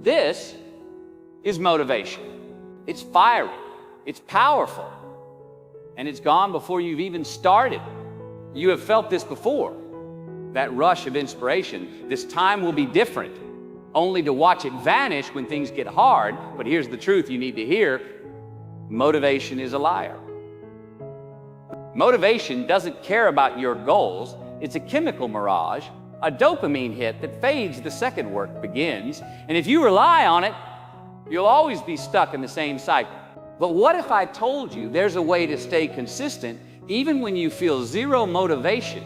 This is motivation. It's fiery, it's powerful, and it's gone before you've even started. You have felt this before, that rush of inspiration. This time will be different, only to watch it vanish when things get hard. But here's the truth you need to hear: motivation is a liar. Motivation doesn't care about your goals. It's a chemical mirage, a dopamine hit that fades the second work begins. And if you rely on it, you'll always be stuck in the same cycle. But what if I told you there's a way to stay consistent even when you feel zero motivation?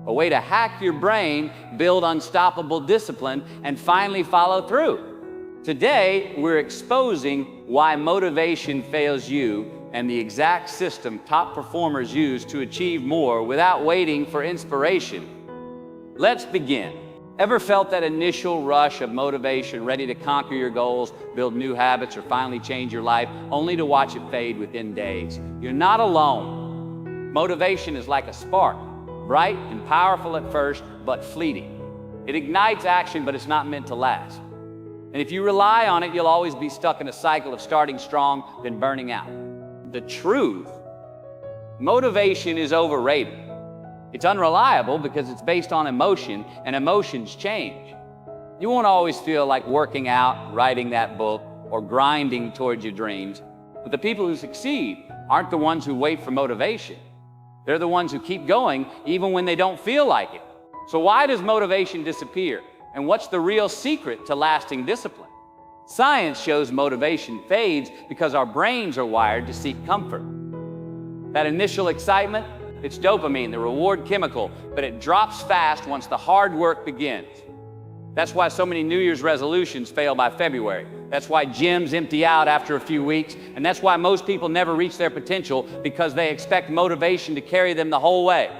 A way to hack your brain, build unstoppable discipline, and finally follow through. Today, we're exposing why motivation fails you and the exact system top performers use to achieve more without waiting for inspiration. Let's begin. Ever felt that initial rush of motivation, ready to conquer your goals, build new habits, or finally change your life, only to watch it fade within days? You're not alone. Motivation is like a spark, bright and powerful at first, but fleeting. It ignites action, but it's not meant to last. And if you rely on it, you'll always be stuck in a cycle of starting strong, then burning out. The truth: motivation is overrated. It's unreliable because it's based on emotion, and emotions change. You won't always feel like working out, writing that book, or grinding towards your dreams. But the people who succeed aren't the ones who wait for motivation. They're the ones who keep going even when they don't feel like it. So why does motivation disappear? And what's the real secret to lasting discipline? Science shows motivation fades because our brains are wired to seek comfort. That initial excitement, it's dopamine, the reward chemical, but it drops fast once the hard work begins. That's why so many New Year's resolutions fail by February. That's why gyms empty out after a few weeks. And that's why most people never reach their potential, because they expect motivation to carry them the whole way.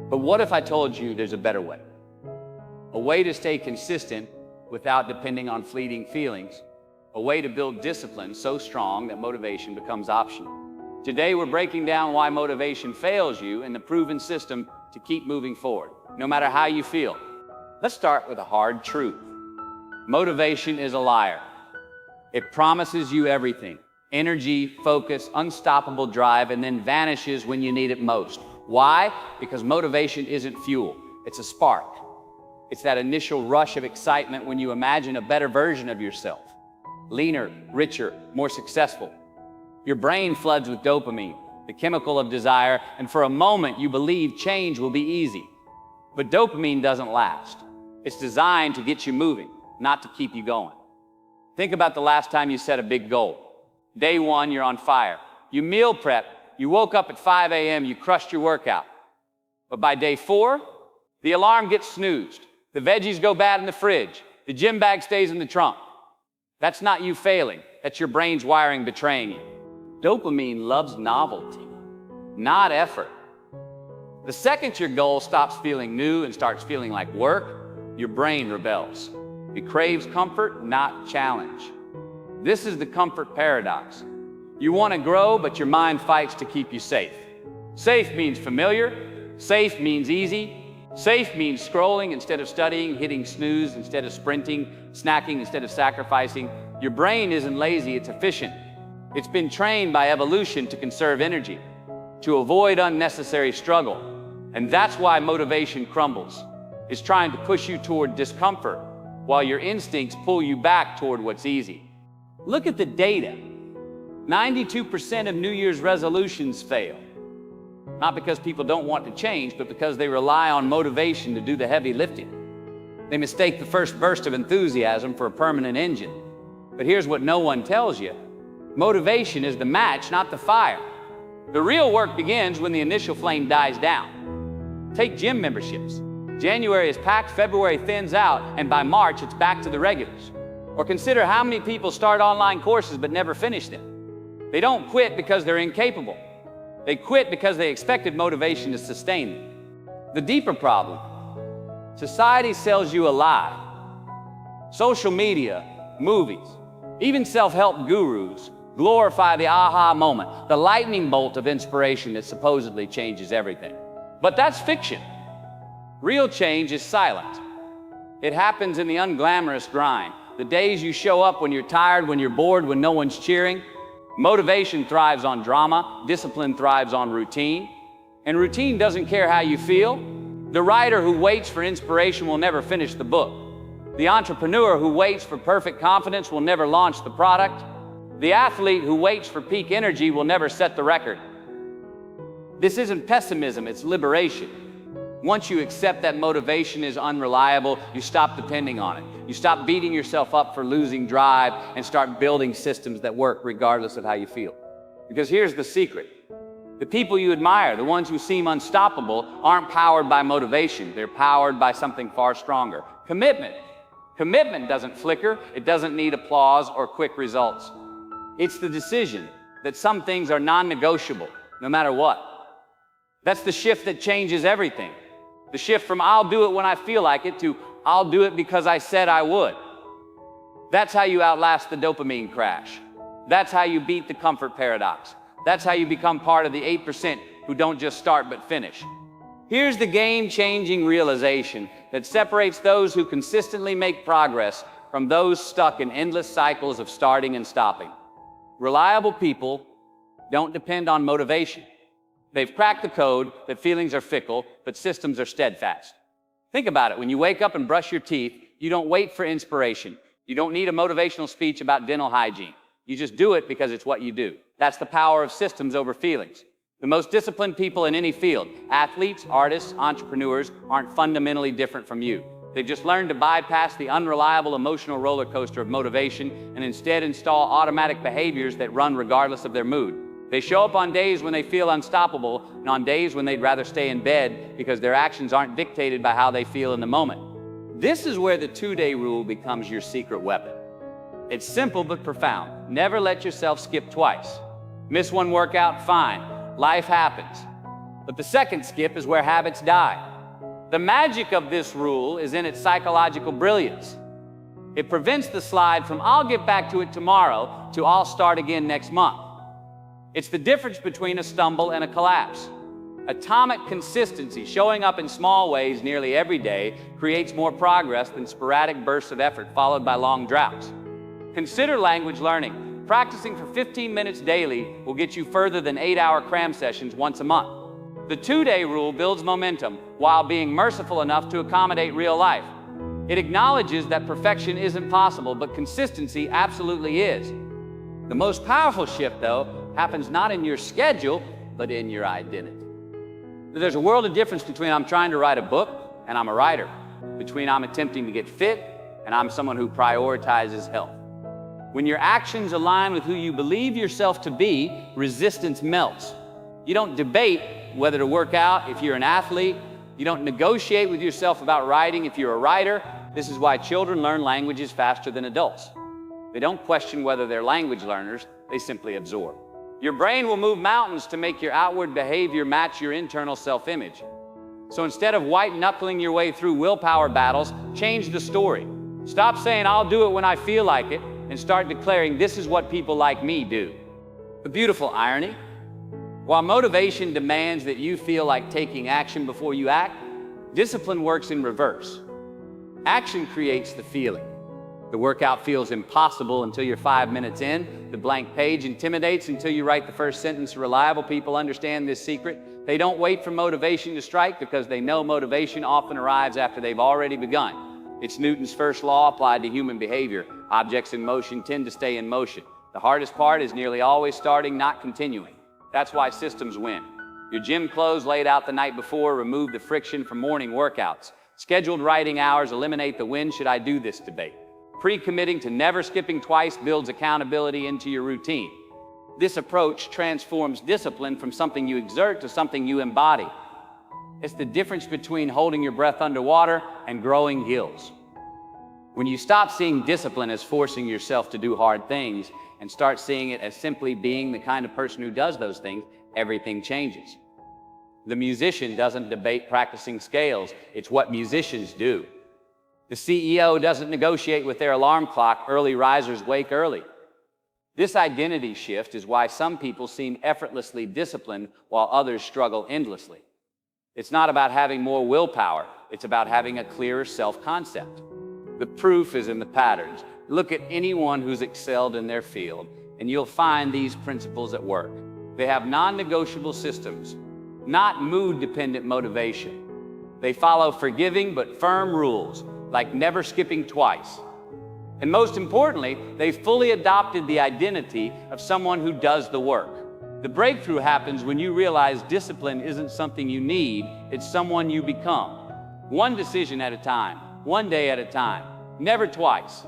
But what if I told you there's a better way? A way to stay consistent without depending on fleeting feelings. A way to build discipline so strong that motivation becomes optional. Today, we're breaking down why motivation fails you and the proven system to keep moving forward, no matter how you feel. Let's start with a hard truth. Motivation is a liar. It promises you everything: energy, focus, unstoppable drive, and then vanishes when you need it most. Why? Because motivation isn't fuel, it's a spark. It's that initial rush of excitement when you imagine a better version of yourself. Leaner, richer, more successful. Your brain floods with dopamine, the chemical of desire, and for a moment you believe change will be easy. But dopamine doesn't last. It's designed to get you moving, not to keep you going. Think about the last time you set a big goal. Day one, you're on fire. You meal prep, you woke up at 5 a.m., you crushed your workout. But by day 4, the alarm gets snoozed. The veggies go bad in the fridge. The gym bag stays in the trunk. That's not you failing. That's your brain's wiring betraying you. Dopamine loves novelty, not effort. The second your goal stops feeling new and starts feeling like work, your brain rebels. It craves comfort, not challenge. This is the comfort paradox. You want to grow, but your mind fights to keep you safe. Safe means familiar. Safe means easy. Safe means scrolling instead of studying, hitting snooze instead of sprinting, snacking instead of sacrificing. Your brain isn't lazy, it's efficient. It's been trained by evolution to conserve energy, to avoid unnecessary struggle. And that's why motivation crumbles. It's trying to push you toward discomfort, while your instincts pull you back toward what's easy. Look at the data. 92% of New Year's resolutions fail. Not because people don't want to change, but because they rely on motivation to do the heavy lifting. They mistake the first burst of enthusiasm for a permanent engine. But here's what no one tells you. Motivation is the match, not the fire. The real work begins when the initial flame dies down. Take gym memberships. January is packed, February thins out, and by March it's back to the regulars. Or consider how many people start online courses but never finish them. They don't quit because they're incapable. They quit because they expected motivation to sustain them. The deeper problem: society sells you a lie. Social media, movies, even self-help gurus glorify the aha moment, the lightning bolt of inspiration that supposedly changes everything. But that's fiction. Real change is silent. It happens in the unglamorous grind, The days you show up when you're tired, when you're bored, when no one's cheering. Motivation thrives on drama. Discipline thrives on routine. And routine doesn't care how you feel. The writer who waits for inspiration will never finish the book. The entrepreneur who waits for perfect confidence will never launch the product. The athlete who waits for peak energy will never set the record. This isn't pessimism, it's liberation. Once you accept that motivation is unreliable, you stop depending on it. You stop beating yourself up for losing drive and start building systems that work regardless of how you feel. Because here's the secret. The people you admire, the ones who seem unstoppable, aren't powered by motivation. They're powered by something far stronger. Commitment. Commitment doesn't flicker. It doesn't need applause or quick results. It's the decision that some things are non-negotiable, no matter what. That's the shift that changes everything. The shift from I'll do it when I feel like it to I'll do it because I said I would. That's how you outlast the dopamine crash. That's how you beat the comfort paradox. That's how you become part of the 8% who don't just start but finish. Here's the game-changing realization that separates those who consistently make progress from those stuck in endless cycles of starting and stopping. Reliable people don't depend on motivation. They've cracked the code that feelings are fickle, but systems are steadfast. Think about it. When you wake up and brush your teeth, you don't wait for inspiration. You don't need a motivational speech about dental hygiene. You just do it because it's what you do. That's the power of systems over feelings. The most disciplined people in any field, athletes, artists, entrepreneurs, aren't fundamentally different from you. They've just learned to bypass the unreliable emotional roller coaster of motivation and instead install automatic behaviors that run regardless of their mood. They show up on days when they feel unstoppable and on days when they'd rather stay in bed because their actions aren't dictated by how they feel in the moment. This is where the 2-day rule becomes your secret weapon. It's simple but profound. Never let yourself skip twice. Miss one workout, fine. Life happens. But the second skip is where habits die. The magic of this rule is in its psychological brilliance. It prevents the slide from I'll get back to it tomorrow to I'll start again next month. It's the difference between a stumble and a collapse. Atomic consistency, showing up in small ways nearly every day, creates more progress than sporadic bursts of effort followed by long droughts. Consider language learning. Practicing for 15 minutes daily will get you further than 8-hour cram sessions once a month. The 2-day rule builds momentum while being merciful enough to accommodate real life. It acknowledges that perfection isn't possible, but consistency absolutely is. The most powerful shift, though, happens not in your schedule, but in your identity. There's a world of difference between I'm trying to write a book and I'm a writer, between I'm attempting to get fit and I'm someone who prioritizes health. When your actions align with who you believe yourself to be, resistance melts. You don't debate whether to work out if you're an athlete. You don't negotiate with yourself about writing if you're a writer. This is why children learn languages faster than adults. They don't question whether they're language learners, they simply absorb. Your brain will move mountains to make your outward behavior match your internal self-image. So instead of white-knuckling your way through willpower battles, change the story. Stop saying, I'll do it when I feel like it, and start declaring, this is what people like me do. The beautiful irony. While motivation demands that you feel like taking action before you act, discipline works in reverse. Action creates the feeling. The workout feels impossible until you're 5 minutes in. The blank page intimidates until you write the first sentence. Reliable people understand this secret. They don't wait for motivation to strike because they know motivation often arrives after they've already begun. It's Newton's first law applied to human behavior. Objects in motion tend to stay in motion. The hardest part is nearly always starting, not continuing. That's why systems win. Your gym clothes laid out the night before remove the friction from morning workouts. Scheduled writing hours eliminate the when should I do this debate. Pre-committing to never skipping twice builds accountability into your routine. This approach transforms discipline from something you exert to something you embody. It's the difference between holding your breath underwater and growing gills. When you stop seeing discipline as forcing yourself to do hard things and start seeing it as simply being the kind of person who does those things, everything changes. The musician doesn't debate practicing scales. It's what musicians do. The CEO doesn't negotiate with their alarm clock. Early risers wake early. This identity shift is why some people seem effortlessly disciplined while others struggle endlessly. It's not about having more willpower. It's about having a clearer self-concept. The proof is in the patterns. Look at anyone who's excelled in their field, and you'll find these principles at work. They have non-negotiable systems, not mood-dependent motivation. They follow forgiving but firm rules, like never skipping twice. And most importantly, they fully adopted the identity of someone who does the work. The breakthrough happens when you realize discipline isn't something you need, it's someone you become. One decision at a time, one day at a time, never twice.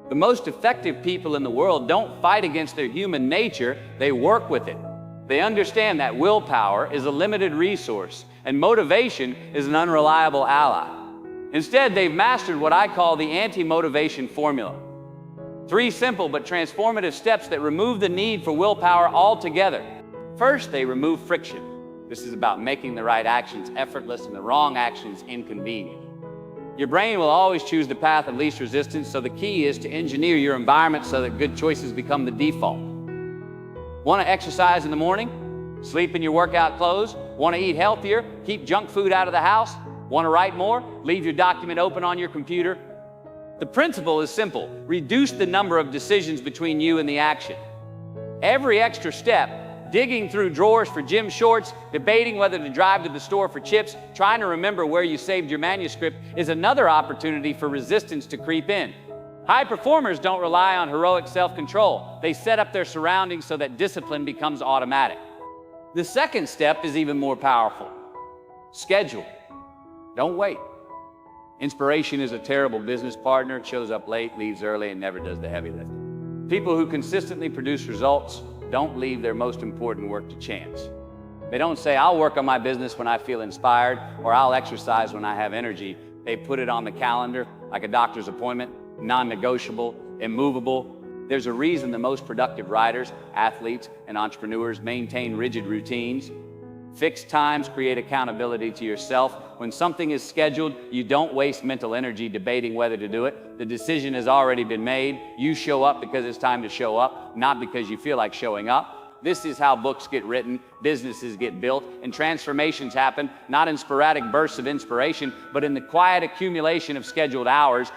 The most effective people in the world don't fight against their human nature, they work with it. They understand that willpower is a limited resource and motivation is an unreliable ally. Instead, they've mastered what I call the anti-motivation formula. 3 simple but transformative steps that remove the need for willpower altogether. First, they remove friction. This is about making the right actions effortless and the wrong actions inconvenient. Your brain will always choose the path of least resistance, so the key is to engineer your environment so that good choices become the default. Want to exercise in the morning? Sleep in your workout clothes? Want to eat healthier? Keep junk food out of the house? Want to write more? Leave your document open on your computer? The principle is simple. Reduce the number of decisions between you and the action. Every extra step, digging through drawers for gym shorts, debating whether to drive to the store for chips, trying to remember where you saved your manuscript, is another opportunity for resistance to creep in. High performers don't rely on heroic self-control. They set up their surroundings so that discipline becomes automatic. The second step is even more powerful. Schedule. Don't wait. Inspiration is a terrible business partner. It shows up late, leaves early, and never does the heavy lifting. People who consistently produce results don't leave their most important work to chance. They don't say, I'll work on my business when I feel inspired, or I'll exercise when I have energy. They put it on the calendar like a doctor's appointment, non-negotiable, immovable. There's a reason the most productive writers, athletes, and entrepreneurs maintain rigid routines. Fixed times create accountability to yourself. When something is scheduled, you don't waste mental energy debating whether to do it. The decision has already been made. You show up because it's time to show up, not because you feel like showing up. This is how books get written, businesses get built, and transformations happen, not in sporadic bursts of inspiration, but in the quiet accumulation of scheduled hours.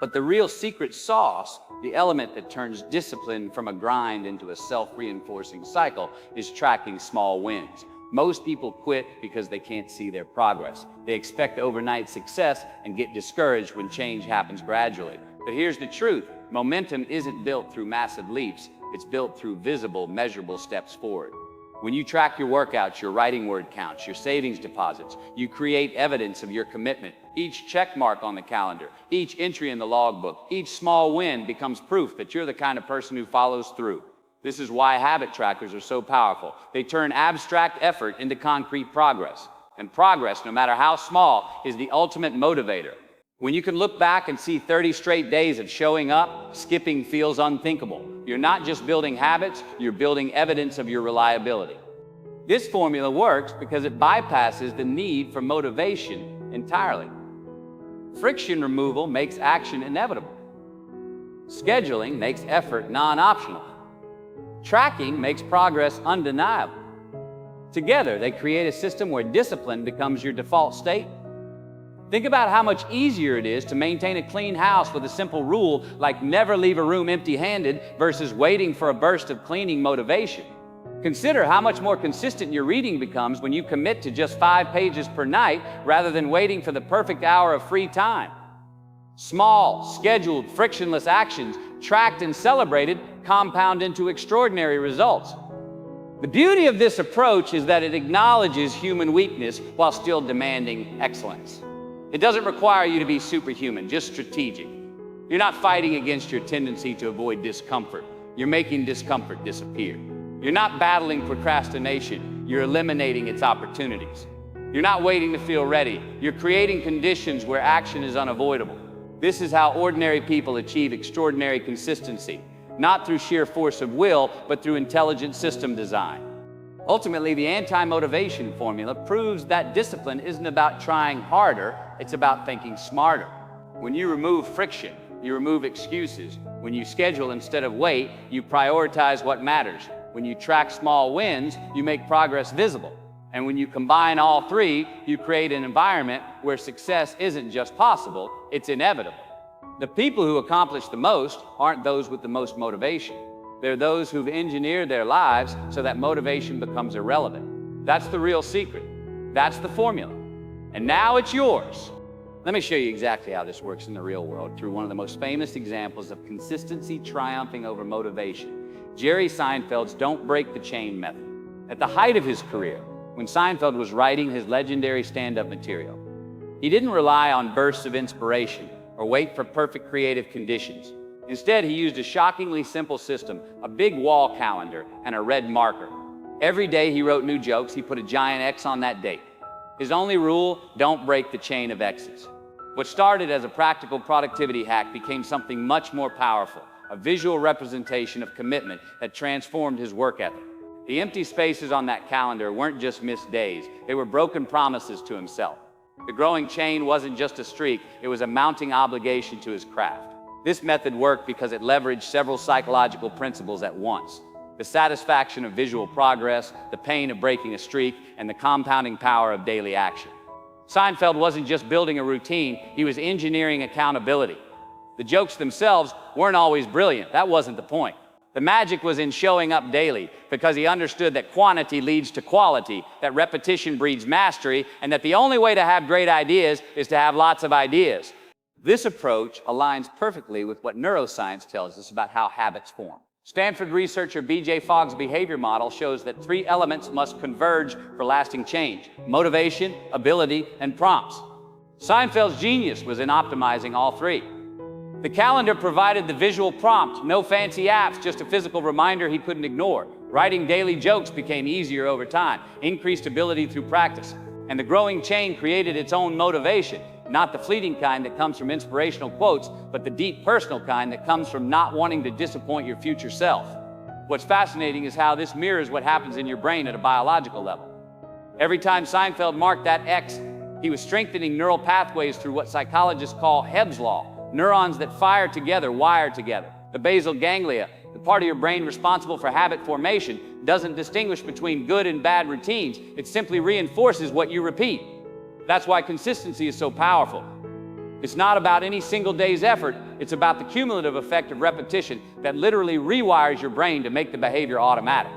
But the real secret sauce, the element that turns discipline from a grind into a self-reinforcing cycle, is tracking small wins. Most people quit because they can't see their progress. They expect overnight success and get discouraged when change happens gradually. But here's the truth. Momentum isn't built through massive leaps. It's built through visible, measurable steps forward. When you track your workouts, your writing word counts, your savings deposits, you create evidence of your commitment. Each check mark on the calendar, each entry in the logbook, each small win becomes proof that you're the kind of person who follows through. This is why habit trackers are so powerful. They turn abstract effort into concrete progress. And progress, no matter how small, is the ultimate motivator. When you can look back and see 30 straight days of showing up, skipping feels unthinkable. You're not just building habits, you're building evidence of your reliability. This formula works because it bypasses the need for motivation entirely. Friction removal makes action inevitable. Scheduling makes effort non-optional. Tracking makes progress undeniable. Together, they create a system where discipline becomes your default state. Think about how much easier it is to maintain a clean house with a simple rule like never leave a room empty-handed versus waiting for a burst of cleaning motivation. Consider how much more consistent your reading becomes when you commit to just 5 pages per night rather than waiting for the perfect hour of free time. Small, scheduled, frictionless actions, tracked and celebrated, compound into extraordinary results. The beauty of this approach is that it acknowledges human weakness while still demanding excellence. It doesn't require you to be superhuman, just strategic. You're not fighting against your tendency to avoid discomfort. You're making discomfort disappear. You're not battling procrastination. You're eliminating its opportunities. You're not waiting to feel ready. You're creating conditions where action is unavoidable. This is how ordinary people achieve extraordinary consistency, not through sheer force of will, but through intelligent system design. Ultimately, the anti-motivation formula proves that discipline isn't about trying harder, it's about thinking smarter. When you remove friction, you remove excuses. When you schedule instead of wait, you prioritize what matters. When you track small wins, you make progress visible. And when you combine all three, you create an environment where success isn't just possible, it's inevitable. The people who accomplish the most aren't those with the most motivation. They're those who've engineered their lives so that motivation becomes irrelevant. That's the real secret. That's the formula. And now it's yours. Let me show you exactly how this works in the real world through one of the most famous examples of consistency triumphing over motivation, Jerry Seinfeld's don't break the chain method. At the height of his career, when Seinfeld was writing his legendary stand-up material, he didn't rely on bursts of inspiration or wait for perfect creative conditions. Instead, he used a shockingly simple system, a big wall calendar and a red marker. Every day he wrote new jokes, he put a giant X on that date. His only rule, don't break the chain of X's. What started as a practical productivity hack became something much more powerful, a visual representation of commitment that transformed his work ethic. The empty spaces on that calendar weren't just missed days, they were broken promises to himself. The growing chain wasn't just a streak, it was a mounting obligation to his craft. This method worked because it leveraged several psychological principles at once: the satisfaction of visual progress, the pain of breaking a streak, and the compounding power of daily action. Seinfeld wasn't just building a routine, he was engineering accountability. The jokes themselves weren't always brilliant, that wasn't the point. The magic was in showing up daily, because he understood that quantity leads to quality, that repetition breeds mastery, and that the only way to have great ideas is to have lots of ideas. This approach aligns perfectly with what neuroscience tells us about how habits form. Stanford researcher B.J. Fogg's behavior model shows that 3 elements must converge for lasting change: motivation, ability, and prompts. Seinfeld's genius was in optimizing all 3. The calendar provided the visual prompt, no fancy apps, just a physical reminder he couldn't ignore. Writing daily jokes became easier over time, increased ability through practice. And the growing chain created its own motivation, not the fleeting kind that comes from inspirational quotes, but the deep personal kind that comes from not wanting to disappoint your future self. What's fascinating is how this mirrors what happens in your brain at a biological level. Every time Seinfeld marked that X, he was strengthening neural pathways through what psychologists call Hebb's law. Neurons that fire together wire together. The basal ganglia, the part of your brain responsible for habit formation, doesn't distinguish between good and bad routines. It simply reinforces what you repeat. That's why consistency is so powerful. It's not about any single day's effort, it's about the cumulative effect of repetition that literally rewires your brain to make the behavior automatic.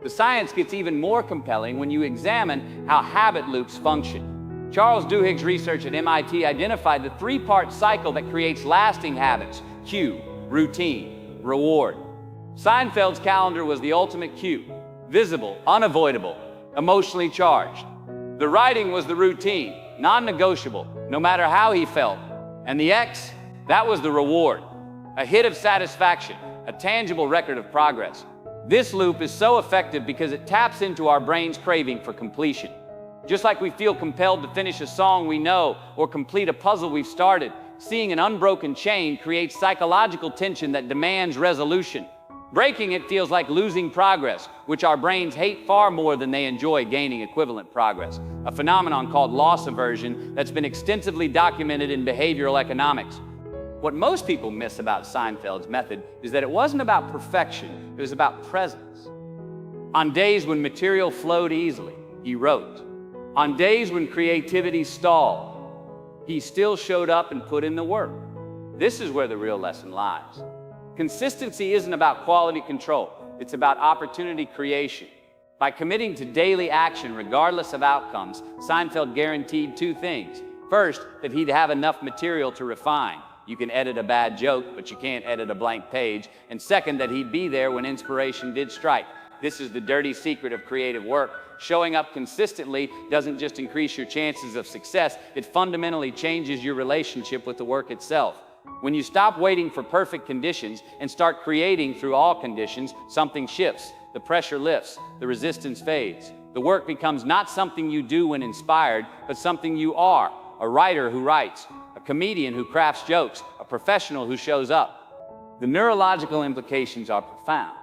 The science gets even more compelling when you examine how habit loops function. Charles Duhigg's research at MIT identified the 3-part cycle that creates lasting habits: cue, routine, reward. Seinfeld's calendar was the ultimate cue: visible, unavoidable, emotionally charged. The writing was the routine, non-negotiable, no matter how he felt. And the X, that was the reward, a hit of satisfaction, a tangible record of progress. This loop is so effective because it taps into our brain's craving for completion. Just like we feel compelled to finish a song we know or complete a puzzle we've started, seeing an unbroken chain creates psychological tension that demands resolution. Breaking it feels like losing progress, which our brains hate far more than they enjoy gaining equivalent progress, a phenomenon called loss aversion that's been extensively documented in behavioral economics. What most people miss about Seinfeld's method is that it wasn't about perfection, it was about presence. On days when material flowed easily, he wrote. On days when creativity stalled, he still showed up and put in the work. This is where the real lesson lies. Consistency isn't about quality control, it's about opportunity creation. By committing to daily action regardless of outcomes, Seinfeld guaranteed 2 things. First, that he'd have enough material to refine. You can edit a bad joke, but you can't edit a blank page. And second, that he'd be there when inspiration did strike. This is the dirty secret of creative work. Showing up consistently doesn't just increase your chances of success, it fundamentally changes your relationship with the work itself. When you stop waiting for perfect conditions and start creating through all conditions, something shifts. The pressure lifts, the resistance fades. The work becomes not something you do when inspired, but something you are. A writer who writes, a comedian who crafts jokes, a professional who shows up. The neurological implications are profound.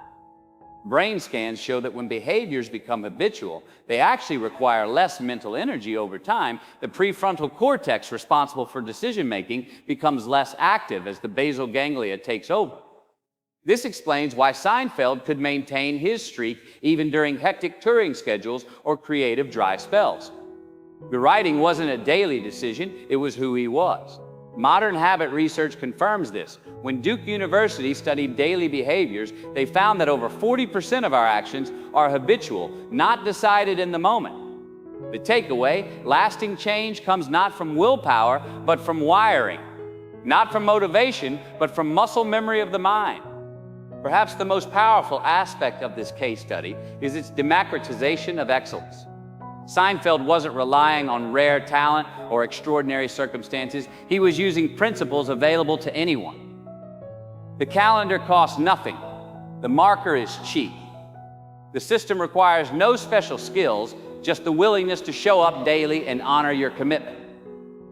Brain scans show that when behaviors become habitual, they actually require less mental energy over time. The prefrontal cortex responsible for decision-making becomes less active as the basal ganglia takes over. This explains why Seinfeld could maintain his streak even during hectic touring schedules or creative dry spells. The writing wasn't a daily decision, it was who he was. Modern habit research confirms this. When Duke University studied daily behaviors, they found that over 40% of our actions are habitual, not decided in the moment. The takeaway, lasting change comes not from willpower, but from wiring. Not from motivation, but from muscle memory of the mind. Perhaps the most powerful aspect of this case study is its democratization of excellence. Seinfeld wasn't relying on rare talent or extraordinary circumstances. He was using principles available to anyone. The calendar costs nothing. The marker is cheap. The system requires no special skills, just the willingness to show up daily and honor your commitment.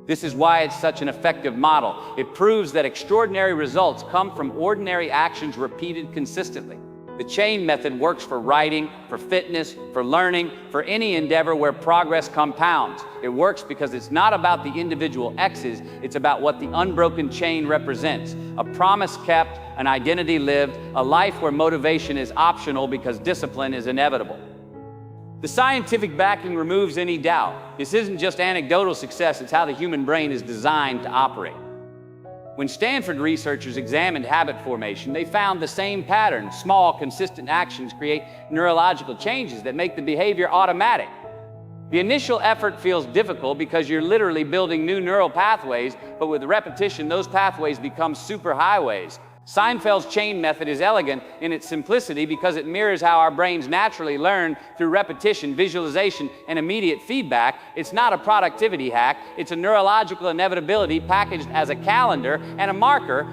This is why it's such an effective model. It proves that extraordinary results come from ordinary actions repeated consistently. The chain method works for writing, for fitness, for learning, for any endeavor where progress compounds. It works because it's not about the individual X's, it's about what the unbroken chain represents. A promise kept, an identity lived, a life where motivation is optional because discipline is inevitable. The scientific backing removes any doubt. This isn't just anecdotal success, it's how the human brain is designed to operate. When Stanford researchers examined habit formation, they found the same pattern. Small, consistent actions create neurological changes that make the behavior automatic. The initial effort feels difficult because you're literally building new neural pathways, but with repetition, those pathways become superhighways. Seinfeld's chain method is elegant in its simplicity because it mirrors how our brains naturally learn through repetition, visualization, and immediate feedback. It's not a productivity hack, it's a neurological inevitability packaged as a calendar and a marker.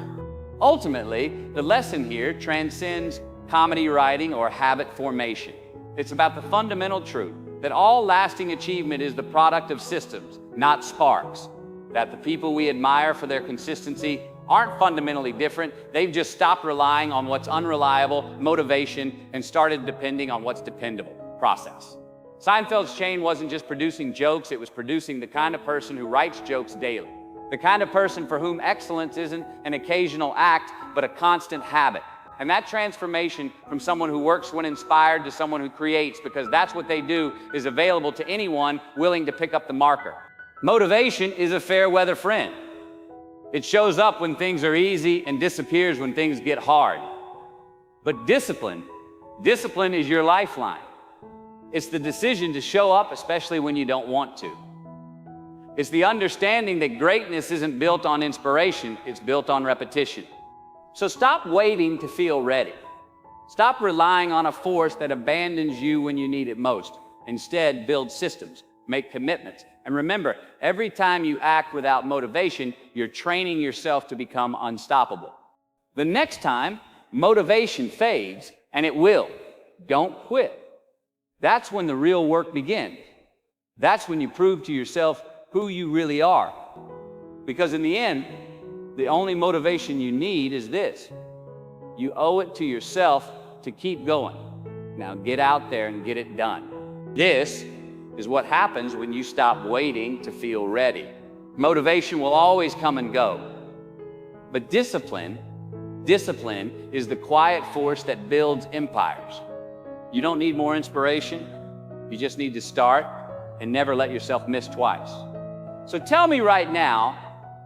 Ultimately, the lesson here transcends comedy writing or habit formation. It's about the fundamental truth that all lasting achievement is the product of systems, not sparks. That the people we admire for their consistency aren't fundamentally different. They've just stopped relying on what's unreliable, motivation, and started depending on what's dependable, process. Seinfeld's chain wasn't just producing jokes, it was producing the kind of person who writes jokes daily. The kind of person for whom excellence isn't an occasional act, but a constant habit. And that transformation from someone who works when inspired to someone who creates, because that's what they do, is available to anyone willing to pick up the marker. Motivation is a fair weather friend. It shows up when things are easy and disappears when things get hard. But discipline is your lifeline. It's the decision to show up, especially when you don't want to. It's the understanding that greatness isn't built on inspiration, it's built on repetition. So stop waiting to feel ready. Stop relying on a force that abandons you when you need it most. Instead, build systems, make commitments. And remember, every time you act without motivation, you're training yourself to become unstoppable. The next time, motivation fades, and it will. Don't quit. That's when the real work begins. That's when you prove to yourself who you really are. Because in the end, the only motivation you need is this. You owe it to yourself to keep going. Now get out there and get it done. This is what happens when you stop waiting to feel ready. Motivation will always come and go. But discipline is the quiet force that builds empires. You don't need more inspiration. You just need to start and never let yourself miss twice. So tell me right now,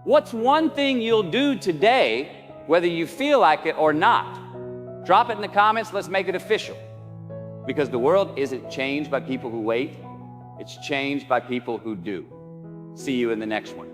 what's one thing you'll do today, whether you feel like it or not? Drop it in the comments, let's make it official. Because the world isn't changed by people who wait, it's changed by people who do. See you in the next one.